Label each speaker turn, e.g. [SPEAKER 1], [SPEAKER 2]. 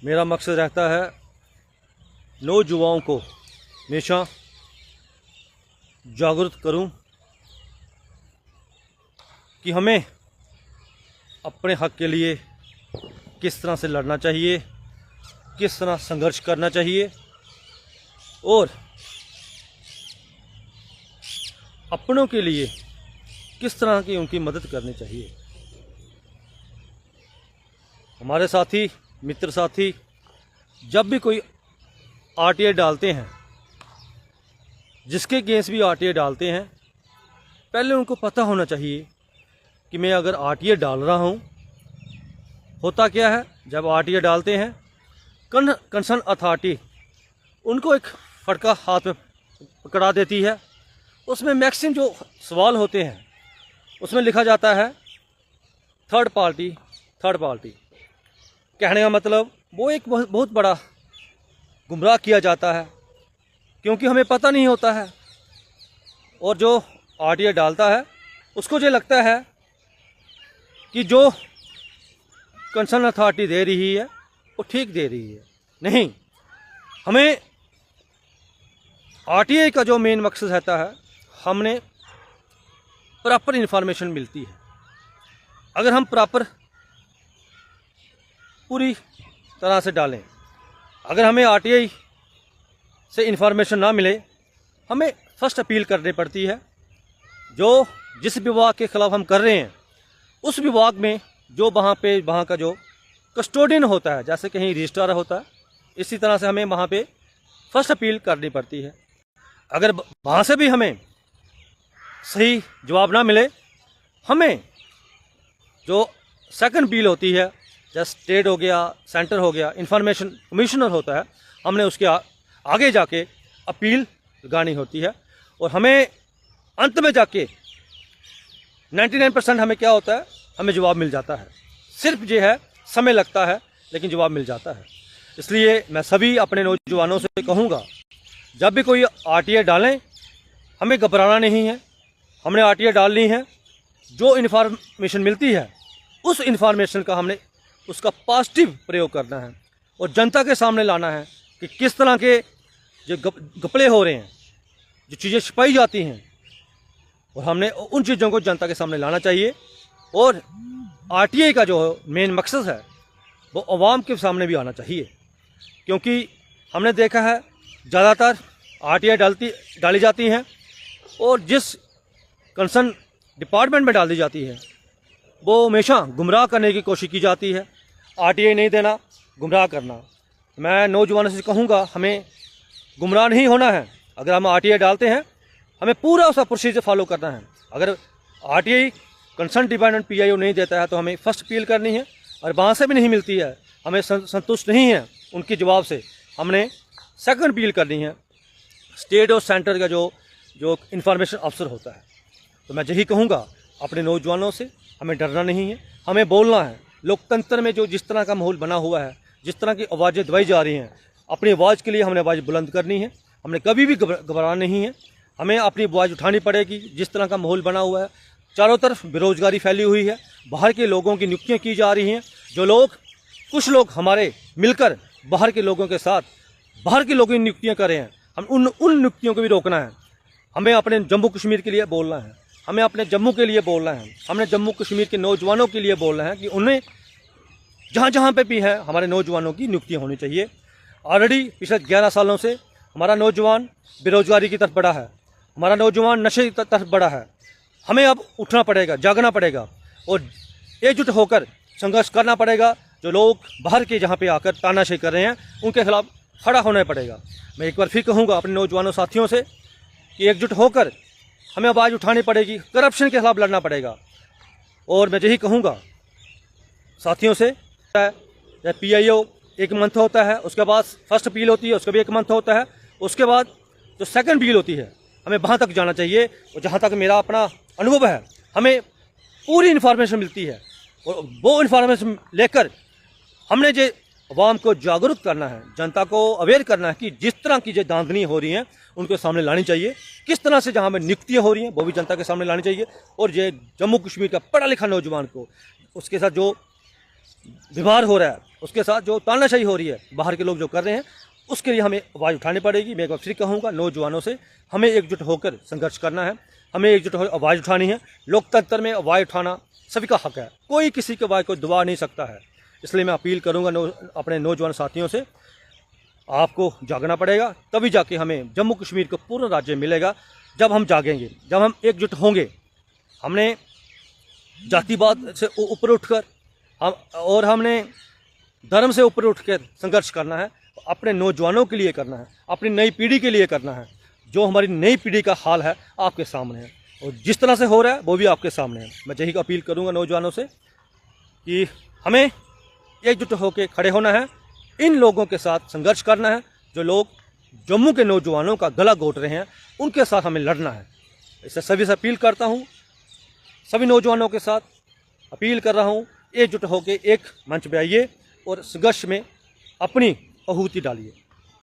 [SPEAKER 1] मेरा मकसद रहता है नौजुवानों को हमेशा जागरूक करूं कि हमें अपने हक के लिए किस तरह से लड़ना चाहिए, किस तरह संघर्ष करना चाहिए और अपनों के लिए किस तरह की उनकी मदद करनी चाहिए। हमारे साथी, मित्र साथी जब भी कोई आरटीआई डालते हैं, जिसके अगेंस्ट भी आरटीआई डालते हैं, पहले उनको पता होना चाहिए कि मैं अगर आरटीआई डाल रहा हूं, होता क्या है जब आरटीआई डालते हैं कंसर्न अथॉरिटी उनको एक फटका हाथ में पकड़ा देती है। उसमें मैक्सिमम जो सवाल होते हैं उसमें लिखा जाता है थर्ड पार्टी। कहने का मतलब वो एक बहुत बड़ा गुमराह किया जाता है, क्योंकि हमें पता नहीं होता है। और जो आरटीआई डालता है उसको ये लगता है कि जो कंसर्न अथॉरिटी दे रही है वो ठीक दे रही है। नहीं, हमें आरटीआई का जो मेन मकसद रहता है, हमने प्रॉपर इन्फॉर्मेशन मिलती है। अगर हम प्रॉपर पूरी तरह से डालें, अगर हमें आरटीआई से इन्फॉर्मेशन ना मिले, हमें फर्स्ट अपील करनी पड़ती है। जिस विभाग के ख़िलाफ़ हम कर रहे हैं उस विभाग में जो वहाँ का जो कस्टोडियन होता है, जैसे कहीं रजिस्ट्रार होता है, इसी तरह से हमें वहाँ पे फर्स्ट अपील करनी पड़ती है। अगर वहाँ से भी हमें सही जवाब ना मिले, हमें जो सेकंड अपील होती है, जैसे स्टेट हो गया, सेंटर हो गया, इंफॉर्मेशन कमिश्नर होता है, हमने उसके आगे जाके अपील लगानी होती है। और हमें अंत में जाके 99% हमें क्या होता है, हमें जवाब मिल जाता है। सिर्फ ये है समय लगता है, लेकिन जवाब मिल जाता है। इसलिए मैं सभी अपने नौजवानों से कहूँगा, जब भी कोई आरटीआई डालें, हमें घबराना नहीं है। हमने आरटीआई डालनी है, जो इन्फॉर्मेशन मिलती है उस इन्फॉर्मेशन का हमने उसका पॉजिटिव प्रयोग करना है और जनता के सामने लाना है कि किस तरह के जो घपले हो रहे हैं, जो चीज़ें छिपाई जाती हैं, और हमने उन चीज़ों को जनता के सामने लाना चाहिए। और आरटीआई का जो मेन मकसद है वो अवाम के सामने भी आना चाहिए, क्योंकि हमने देखा है ज़्यादातर आरटीआई डाली जाती हैं और जिस कंसर्न डिपार्टमेंट में डाल दी जाती है वो हमेशा गुमराह करने की कोशिश की जाती है। आरटीआई नहीं देना, गुमराह करना। मैं नौजवानों से कहूँगा, हमें गुमराह नहीं होना है। अगर हम आरटीआई डालते हैं, हमें पूरा उसका प्रोसीजर फॉलो करना है। अगर आरटीआई कंसर्न डिपार्टमेंट पीआईओ नहीं देता है तो हमें फर्स्ट अपील करनी है, और वहाँ से भी नहीं मिलती है, हमें संतुष्ट नहीं है उनके जवाब से, हमने सेकंड अपील करनी है स्टेट और सेंटर का जो इंफॉर्मेशन अफसर होता है। तो मैं यही कहूँगा अपने नौजवानों से, हमें डरना नहीं है, हमें बोलना है। लोकतंत्र में जो जिस तरह का माहौल बना हुआ है, जिस तरह की आवाज़ें दबाई जा रही हैं, अपनी आवाज़ के लिए हमने आवाज़ बुलंद करनी है। हमने कभी भी घबराना नहीं है, हमें अपनी आवाज़ उठानी पड़ेगी। जिस तरह का माहौल बना हुआ है, चारों तरफ बेरोज़गारी फैली हुई है, बाहर के लोगों की नियुक्तियाँ की जा रही हैं। कुछ लोग हमारे मिलकर बाहर के लोगों के साथ बाहर के लोगों की नियुक्तियाँ कर रहे हैं। हम उन नियुक्तियों को भी रोकना है। हमें अपने जम्मू कश्मीर के लिए बोलना है, हमें अपने जम्मू के लिए बोलना है, हमने जम्मू कश्मीर के नौजवानों के लिए बोलना है कि उन्हें जहाँ पे भी है हमारे नौजवानों की नियुक्तियाँ होनी चाहिए। ऑलरेडी पिछले 11 सालों से हमारा नौजवान बेरोजगारी की तरफ बढ़ा है, हमारा नौजवान नशे की तरफ बढ़ा है। हमें अब उठना पड़ेगा, जागना पड़ेगा और एकजुट होकर संघर्ष करना पड़ेगा। जो लोग बाहर के जहाँ पे आकर तानाशाही कर रहे हैं, उनके खिलाफ खड़ा होना पड़ेगा। मैं एक बार फिर कहूँगा अपने नौजवानों साथियों से कि एकजुट होकर हमें आवाज़ उठानी पड़ेगी, करप्शन के खिलाफ लड़ना पड़ेगा। और मैं यही कहूँगा साथियों से, पीआईओ 1 मंथ होता है, उसके बाद फर्स्ट अपील होती है, उसका भी 1 मंथ होता है, उसके बाद जो सेकंड अपील होती है, हमें वहाँ तक जाना चाहिए। और जहाँ तक मेरा अपना अनुभव है, हमें पूरी इन्फॉर्मेशन मिलती है और वो इन्फॉर्मेशन लेकर हमने जो अवाम को जागरूक करना है, जनता को अवेयर करना है कि जिस तरह की जो धांधली हो रही हैं उनके सामने लानी चाहिए। किस तरह से जहाँ में नियुक्तियाँ हो रही हैं वो भी जनता के सामने लानी चाहिए। और ये जम्मू कश्मीर का पढ़ा लिखा नौजवान को उसके साथ जो व्यवहार हो रहा है उसके साथ जो तानाशाही हो रही है बाहर के लोग जो कर रहे हैं, उसके लिए हमें आवाज़ उठानी पड़ेगी। मैं एक बार फिर कहूँगा नौजवानों से, हमें एकजुट होकर संघर्ष करना है, हमें एकजुट होकर आवाज़ उठानी है। लोकतंत्र में आवाज़ उठाना सभी का हक है, कोई किसी की आवाज़ को दबा नहीं सकता है। इसलिए मैं अपील करूँगा अपने नौजवान साथियों से, आपको जागना पड़ेगा, तभी जाके हमें जम्मू कश्मीर को पूर्ण राज्य मिलेगा। जब हम जागेंगे, जब हम एकजुट होंगे, हमने जातिवाद से ऊपर उठकर हमने धर्म से ऊपर उठकर संघर्ष करना है, अपने नौजवानों के लिए करना है, अपनी नई पीढ़ी के लिए करना है। जो हमारी नई पीढ़ी का हाल है आपके सामने है, और जिस तरह से हो रहा है वो भी आपके सामने है। मैं यही अपील करूंगा नौजवानों से कि हमें एकजुट होकर खड़े होना है, इन लोगों के साथ संघर्ष करना है। जो लोग जम्मू के नौजवानों का गला घोट रहे हैं, उनके साथ हमें लड़ना है। इससे सभी से अपील करता हूँ, सभी नौजवानों के साथ अपील कर रहा हूँ, एकजुट होकर एक मंच पे आइए और संघर्ष में अपनी आहुति डालिए।